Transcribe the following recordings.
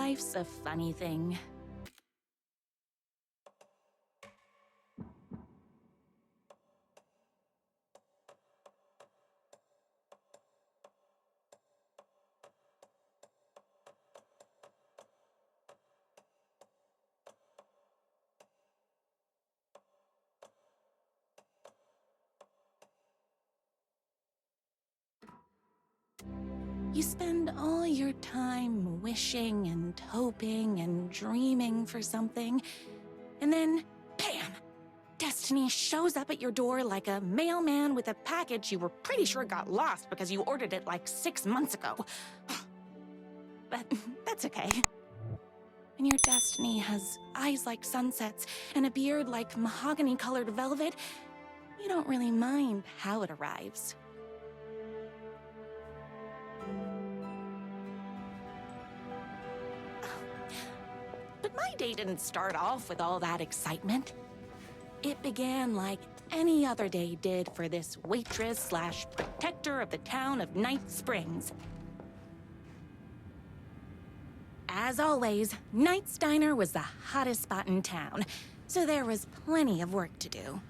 Life's a funny thing. You spend all your time wishing and hoping and dreaming for something, and then, bam! Destiny shows up at your door like a mailman with a package you were pretty sure got lost because you ordered it like 6 months ago. But that's okay. When your destiny has eyes like sunsets and a beard like mahogany-colored velvet, you don't really mind how it arrives. But my day didn't start off with all that excitement. It began like any other day did for this waitress/protector of the town of Night Springs. As always, Knight's Diner was the hottest spot in town, so there was plenty of work to do.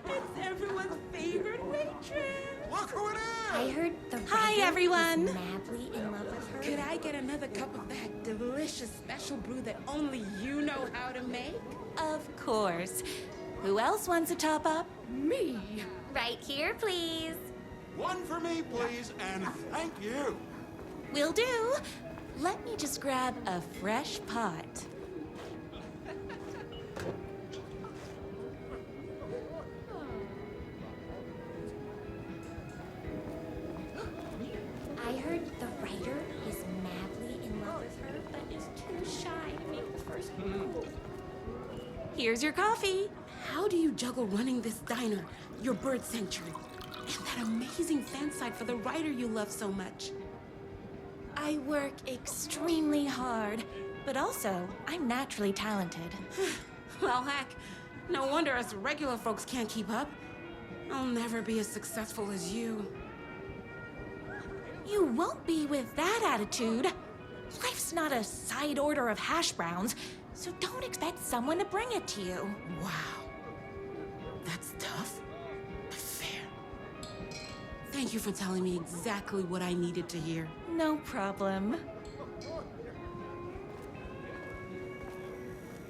It's everyone's favorite waitress! Look who it is! I heard the Hi, everyone! was madly in love with her. Could I get another cup of that delicious special brew that only you know how to make? Of course. Who else wants a top-up? Me! Right here, please. One for me, please, and thank you. Will do. Let me just grab a fresh pot. I heard the writer is madly in love with her, but is too shy to make the first move. Here's your coffee. How do you juggle running this diner, your bird sanctuary, and that amazing fan site for the writer you love so much? I work extremely hard, but also I'm naturally talented. Well, heck, no wonder us regular folks can't keep up. I'll never be as successful as you. You won't be with that attitude. Life's not a side order of hash browns, so don't expect someone to bring it to you. Wow. That's tough, but fair. Thank you for telling me exactly what I needed to hear. No problem.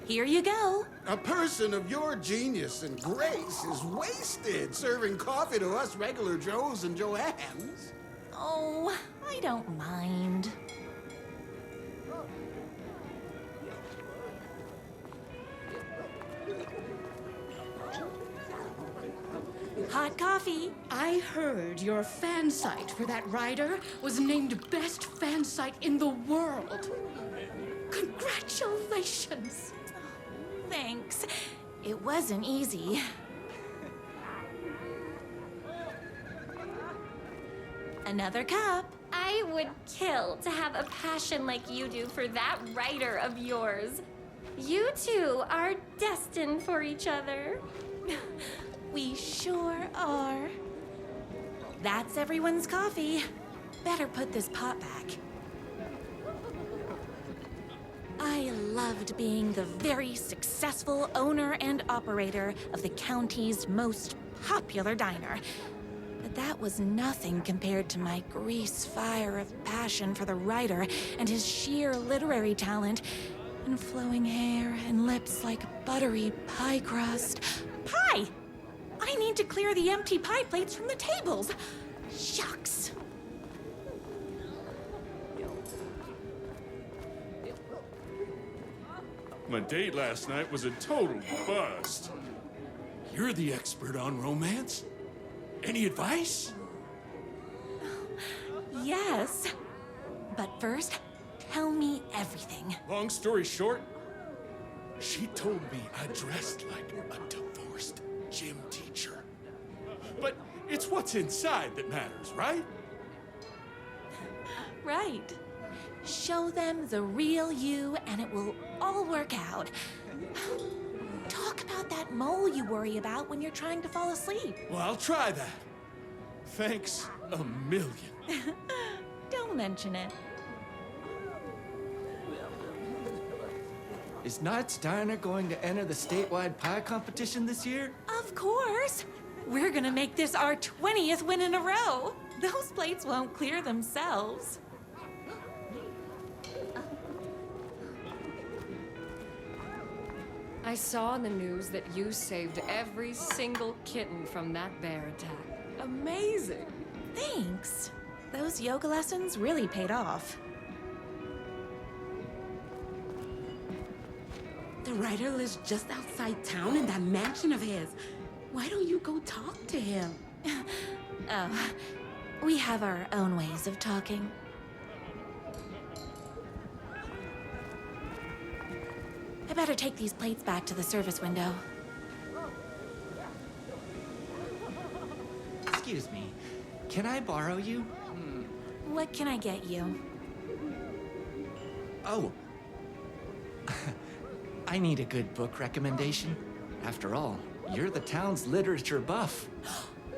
Here you go. A person of your genius and grace is wasted serving coffee to us regular Joes and Joannes. Oh, I don't mind. Hot coffee. I heard your fan site for that writer was named best fan site in the world. Congratulations! Thanks. It wasn't easy. Another cup. I would kill to have a passion like you do for that writer of yours. You two are destined for each other. We sure are. That's everyone's coffee. Better put this pot back. I loved being the very successful owner and operator of the county's most popular diner. But that was nothing compared to my grease fire of passion for the writer and his sheer literary talent, and flowing hair and lips like buttery pie crust. Pie! I need to clear the empty pie plates from the tables. Shucks. My date last night was a total bust. You're the expert on romance. Any advice? Yes. But first, tell me everything. Long story short, she told me I dressed like a divorced gym teacher. But it's what's inside that matters, right? Right. Show them the real you and it will all work out. Talk about that mole you worry about when you're trying to fall asleep. Well, I'll try that. Thanks a million. Don't mention it. Is Knott's Diner going to enter the statewide pie competition this year? Of course! We're gonna make this our 20th win in a row. Those plates won't clear themselves. I saw in the news that you saved every single kitten from that bear attack. Amazing! Thanks. Those yoga lessons really paid off. The writer lives just outside town in that mansion of his. Why don't you go talk to him? Oh, we have our own ways of talking. I better take these plates back to the service window. Excuse me, can I borrow you? What can I get you? Oh. I need a good book recommendation. After all, you're the town's literature buff.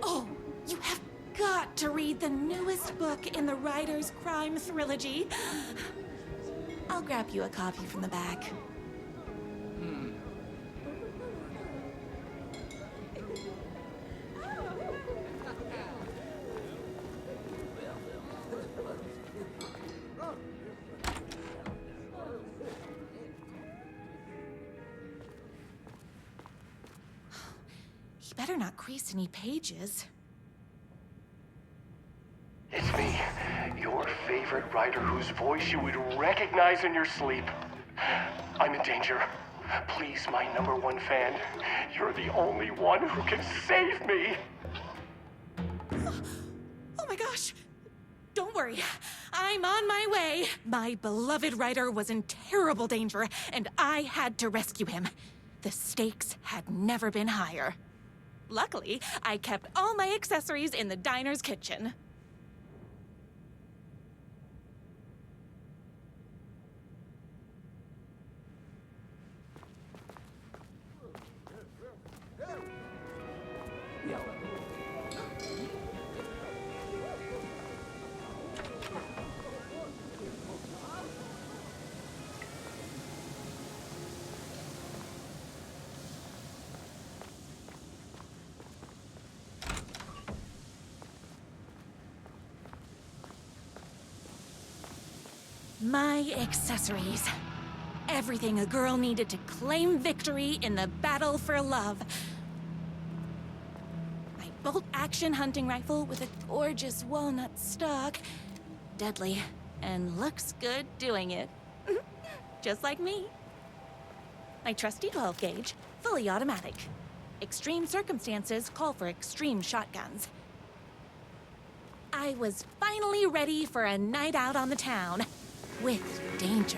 Oh, you have got to read the newest book in the Writer's Crime Trilogy. I'll grab you a copy from the back. He better not crease any pages. It's me, your favorite writer whose voice you would recognize in your sleep. I'm in danger. Please, my #1 fan, you're the only one who can save me. Oh my gosh! Don't worry, I'm on my way. My beloved writer was in terrible danger, and I had to rescue him. The stakes had never been higher. Luckily, I kept all my accessories in the diner's kitchen. My accessories. Everything a girl needed to claim victory in the battle for love. My bolt-action hunting rifle with a gorgeous walnut stock. Deadly, and looks good doing it. Just like me. My trusty 12-gauge, fully automatic. Extreme circumstances call for extreme shotguns. I was finally ready for a night out on the town. With danger.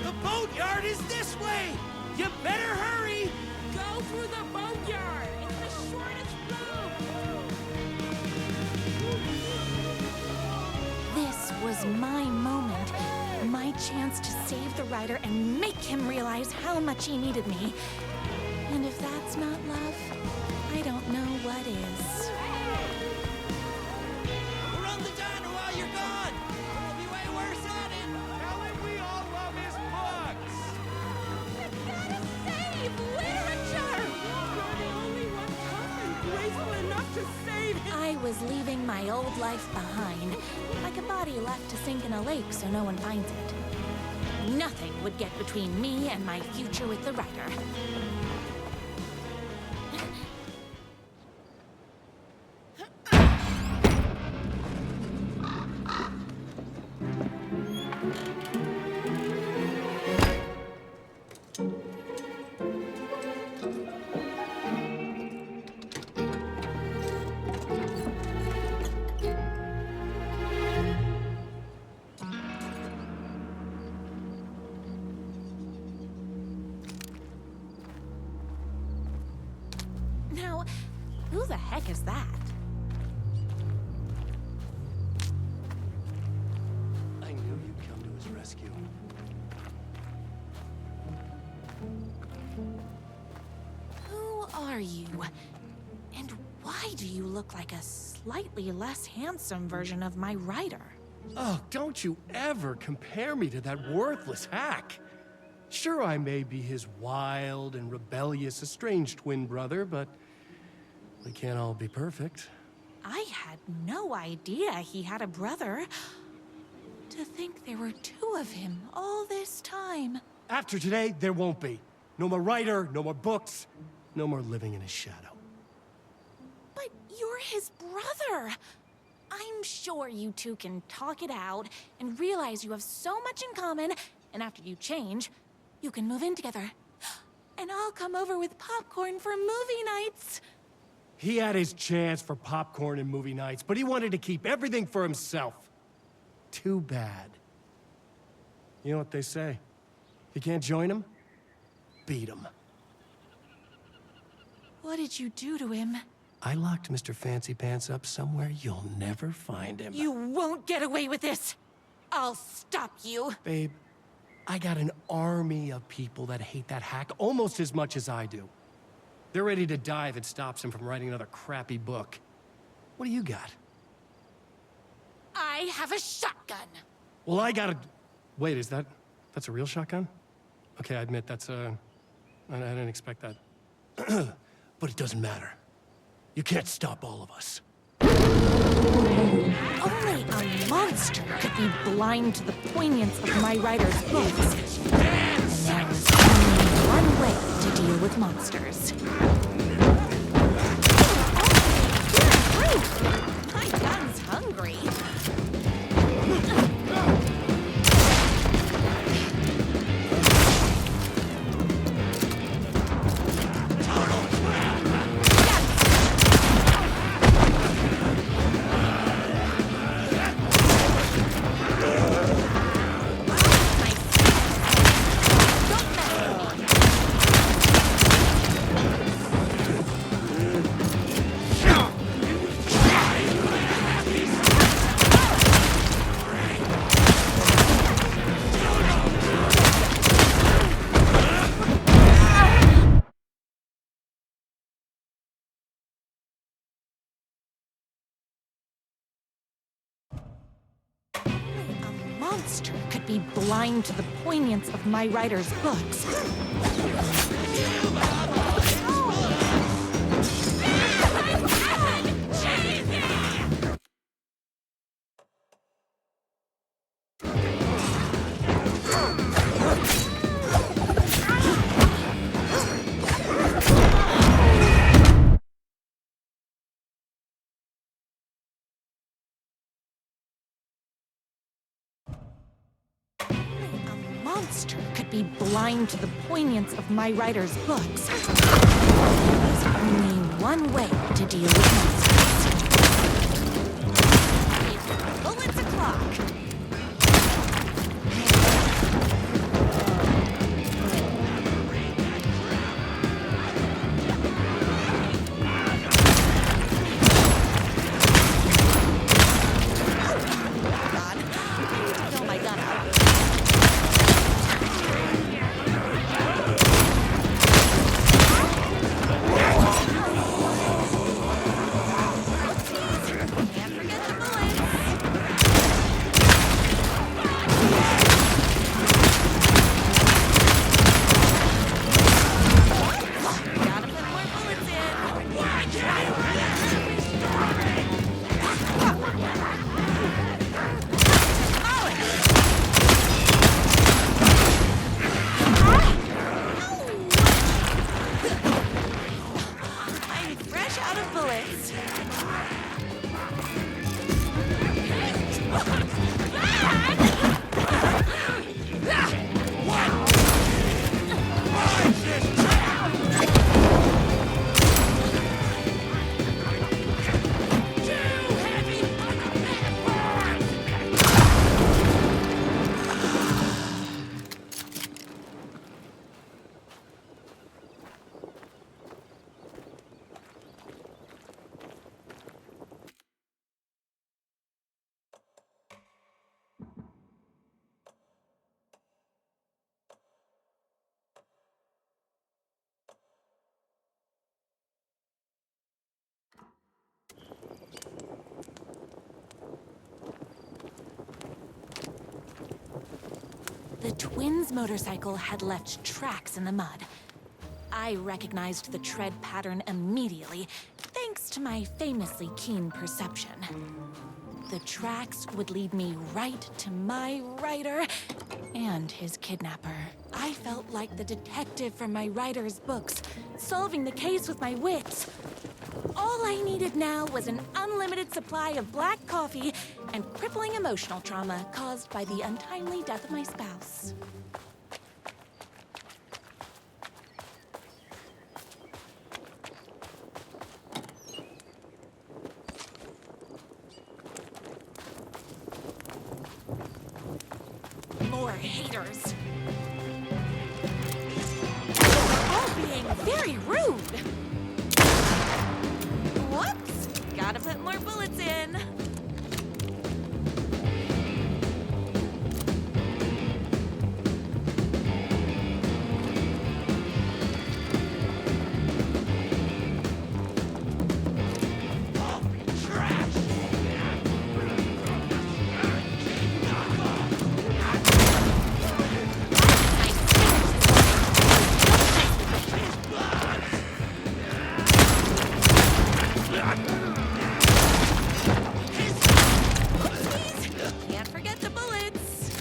The boatyard is this way! You better hurry! Go through the boatyard. It's the shortest route. This was my moment. My chance to save the writer and make him realize how much he needed me. And if that's not love, I don't know what is. Run the diner while you're gone! We'll be way worse at it! Tell him we all love his books! Save literature! You're the only one tough and graceful enough to save him. I was leaving my old life behind, like a body left to sink in a lake so no one finds it. Nothing would get between me and my future with the writer. Now, who the heck is that? I knew you'd come to his rescue. are you? And why do you look like a slightly less handsome version of my writer? Oh, don't you ever compare me to that worthless hack. Sure, I may be his wild and rebellious estranged twin brother, but we can't all be perfect. I had no idea he had a brother. To think there were two of him all this time. After today, there won't be. No more writer, no more books, no more living in his shadow. But you're his brother. I'm sure you two can talk it out and realize you have so much in common, and after you change, you can move in together. And I'll come over with popcorn for movie nights. He had his chance for popcorn and movie nights, but he wanted to keep everything for himself. Too bad. You know what they say? If you can't join him, beat him. What did you do to him? I locked Mr. Fancy Pants up somewhere you'll never find him. You won't get away with this. I'll stop you. Babe, I got an army of people that hate that hack almost as much as I do. They're ready to die if it stops him from writing another crappy book. What do you got? I have a shotgun. Well, I got a... Wait, that's a real shotgun? Okay, I admit, I didn't expect that. But it doesn't matter. You can't stop all of us. Only a monster could be blind to the poignance of my writer's books. And there's only one way to deal with monsters. My gun's hungry. Monster could be blind to the poignance of my writer's books. Monster could be blind to the poignance of my writer's books. There's only one way to deal with monsters. Bullets o'clock. The twins' motorcycle had left tracks in the mud. I recognized the tread pattern immediately, thanks to my famously keen perception. The tracks would lead me right to my rider and his kidnapper. I felt like the detective from my writer's books, solving the case with my wits. All I needed now was an unlimited supply of black coffee and crippling emotional trauma caused by the untimely death of my spouse. More haters. They're all being very rude. Whoops! Gotta put more bullets in. Can't forget the bullets.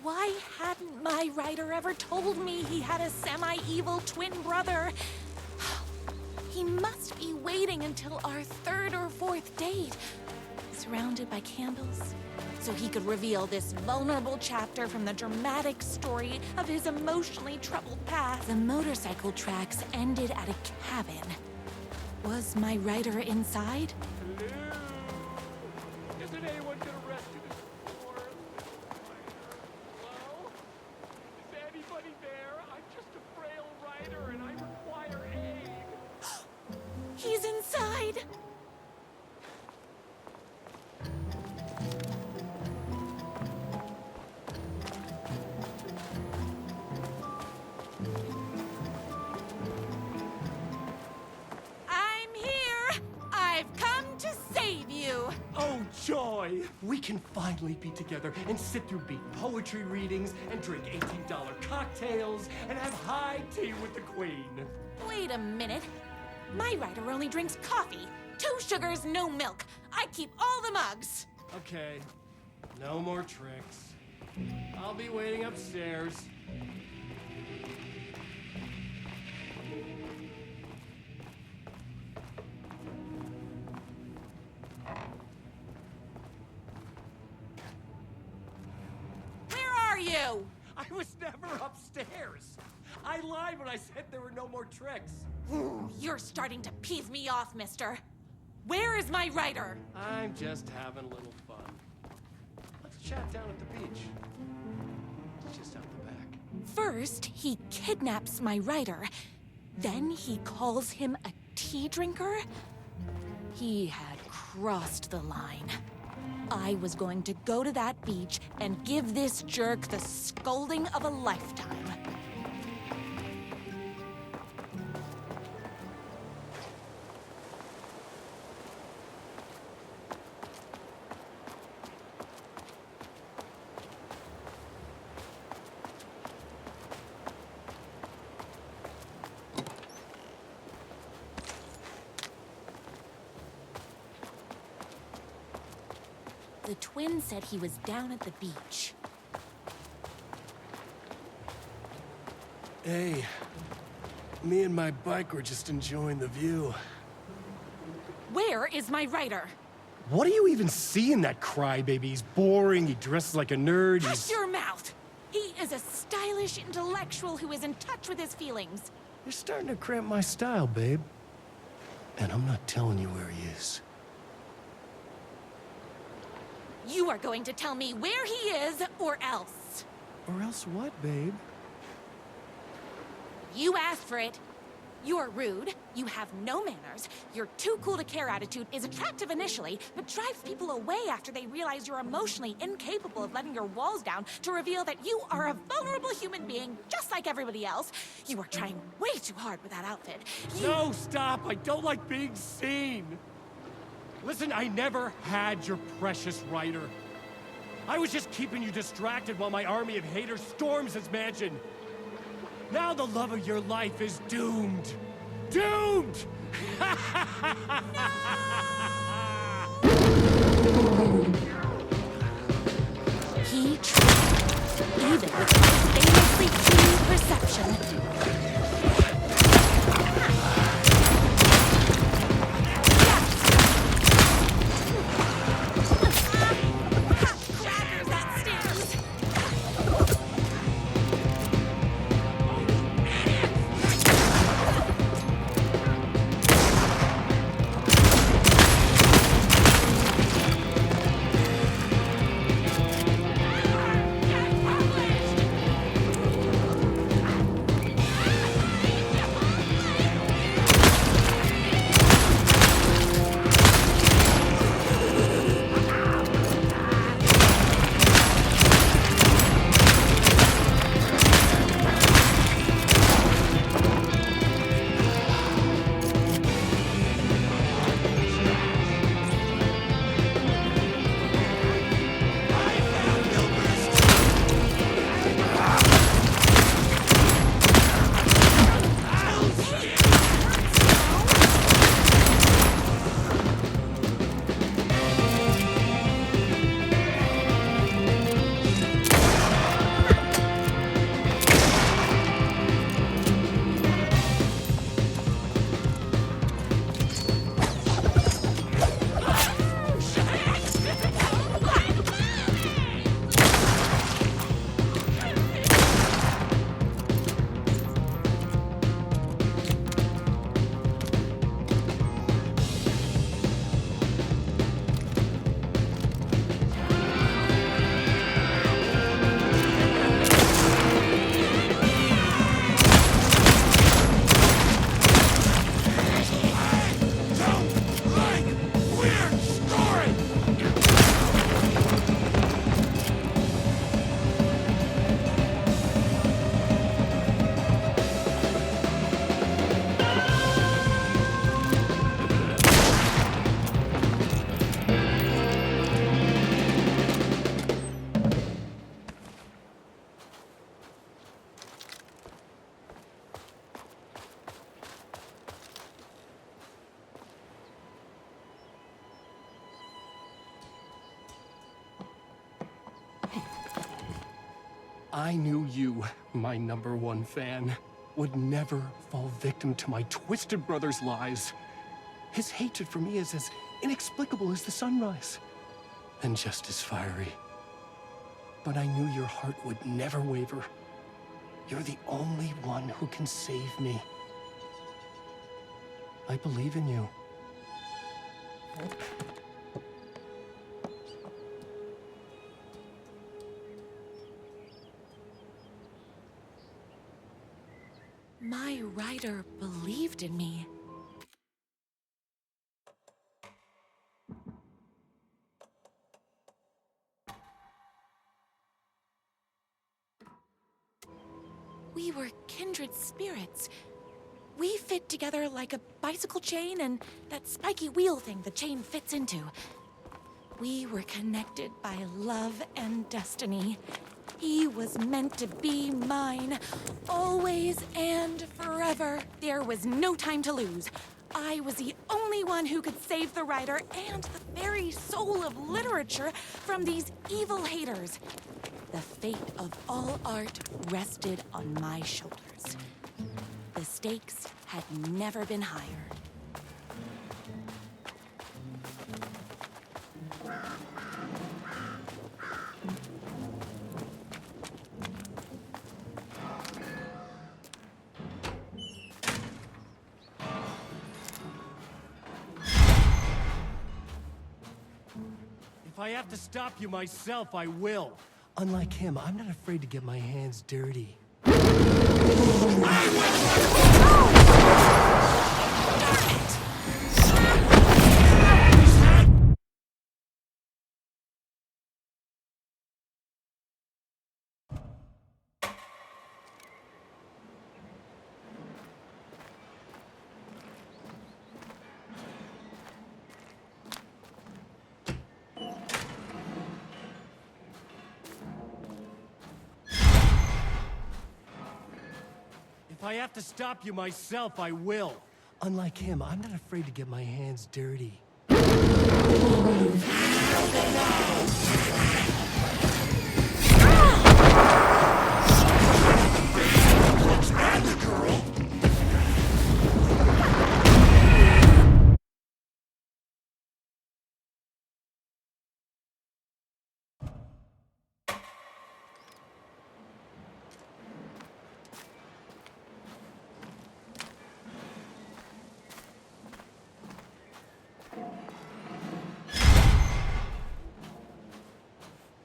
Why hadn't my writer ever told me he had a semi-evil twin brother? He must be waiting until our third or fourth date, surrounded by candles, so he could reveal this vulnerable chapter from the dramatic story of his emotionally troubled past. The motorcycle tracks ended at a cabin. Was my writer inside? Isn't anyone gonna rescue this poor Hello? Is anybody there? I'm just a frail writer and I require aid. He's inside! I'm here! I've come to save you! Oh, joy! We can finally be together and sit through beat poetry readings and drink $18 cocktails and have high tea with the queen. Wait a minute. My writer only drinks coffee. 2 sugars, no milk. I keep all the mugs. Okay, no more tricks. I'll be waiting upstairs. Where are you? I was never upstairs. I lied when I said there were no more tricks. You're starting to piss me off, mister. Where is my writer? I'm just having a little fun. Let's chat down at the beach. It's just out the back. First, he kidnaps my writer. Then he calls him a tea drinker. He had crossed the line. I was going to go to that beach and give this jerk the scolding of a lifetime. The twin said he was down at the beach. Hey, me and my bike were just enjoying the view. Where is my writer? What do you even see in that crybaby? He's boring, he dresses like a nerd, Hush your mouth! He is a stylish intellectual who is in touch with his feelings. You're starting to cramp my style, babe. And I'm not telling you where he is. You are going to tell me where he is, or else. Or else what, babe? You asked for it. You're rude, you have no manners, your too cool to care attitude is attractive initially, but drives people away after they realize you're emotionally incapable of letting your walls down to reveal that you are a vulnerable human being just like everybody else. You are trying way too hard with that outfit. No, stop! I don't like being seen! Listen, I never had your precious writer. I was just keeping you distracted while my army of haters storms his mansion. Now the love of your life is doomed! Doomed! He tried, even with his famously keen perception. Crackers, that stings! I knew you, my #1 fan, would never fall victim to my twisted brother's lies. His hatred for me is as inexplicable as the sunrise, and just as fiery. But I knew your heart would never waver. You're the only one who can save me. I believe in you. My writer believed in me. We were kindred spirits. We fit together like a bicycle chain and that spiky wheel thing the chain fits into. We were connected by love and destiny. He was meant to be mine, always and forever. There was no time to lose. I was the only one who could save the writer and the very soul of literature from these evil haters. The fate of all art rested on my shoulders. The stakes had never been higher. If I have to stop you myself, I will. Unlike him, I'm not afraid to get my hands dirty. If I have to stop you myself, I will. Unlike him, I'm not afraid to get my hands dirty.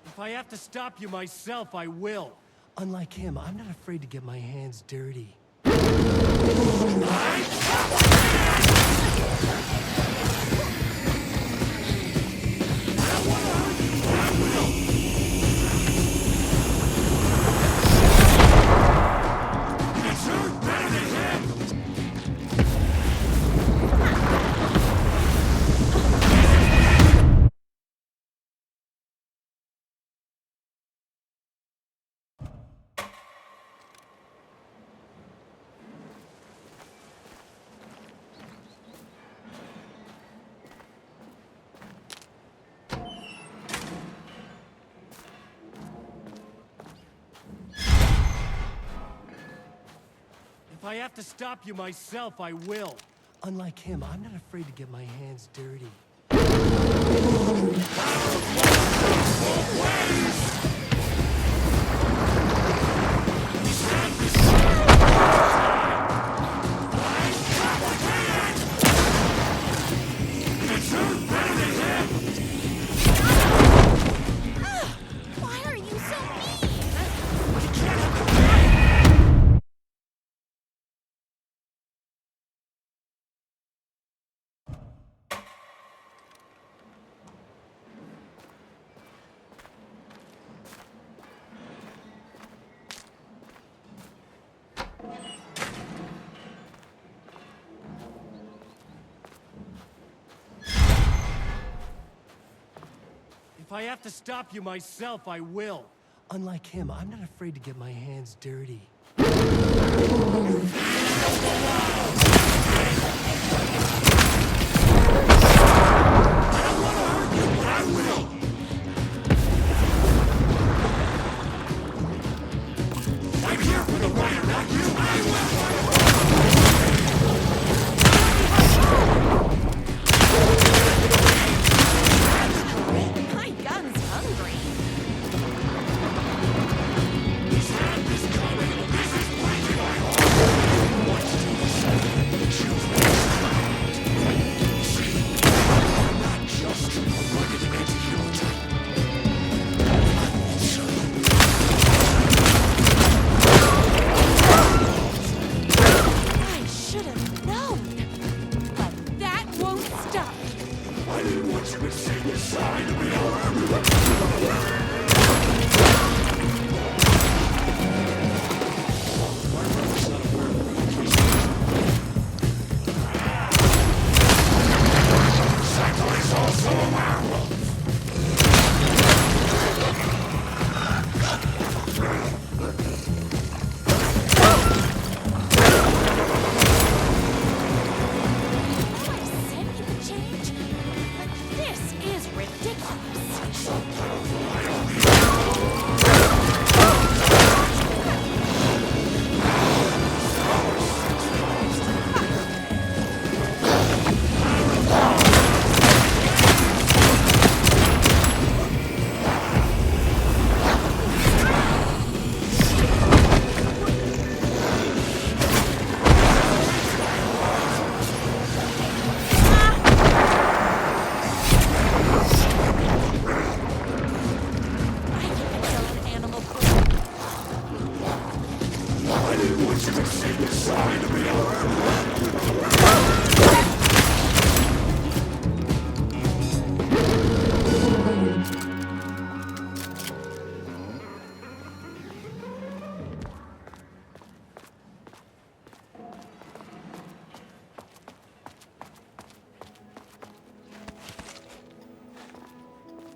If I have to stop you myself, I will. Unlike him, I'm not afraid to get my hands dirty. If I have to stop you myself, I will. Unlike him, I'm not afraid to get my hands dirty. Why are you so mean? If I have to stop you myself, I will. Unlike him, I'm not afraid to get my hands dirty. My gun's hungry. I should have known. But that won't stop.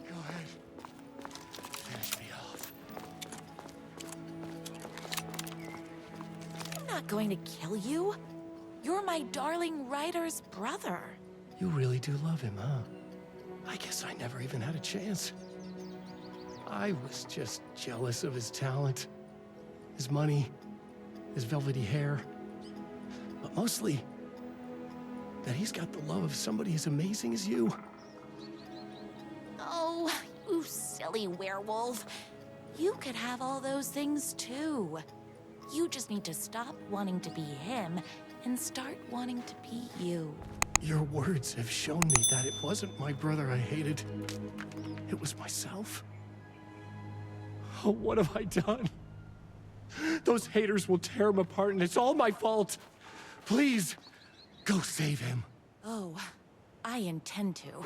Go ahead. Finish me off. I'm not going to kill you. You're my darling writer's brother. You really do love him, huh? I guess I never even had a chance. I was just jealous of his talent, his money, his velvety hair. But mostly, that he's got the love of somebody as amazing as you. Oh, you silly werewolf. You could have all those things too. You just need to stop wanting to be him and start wanting to be you. Your words have shown me that it wasn't my brother I hated. It was myself. Oh, what have I done? Those haters will tear him apart, and it's all my fault. Please, go save him. Oh, I intend to.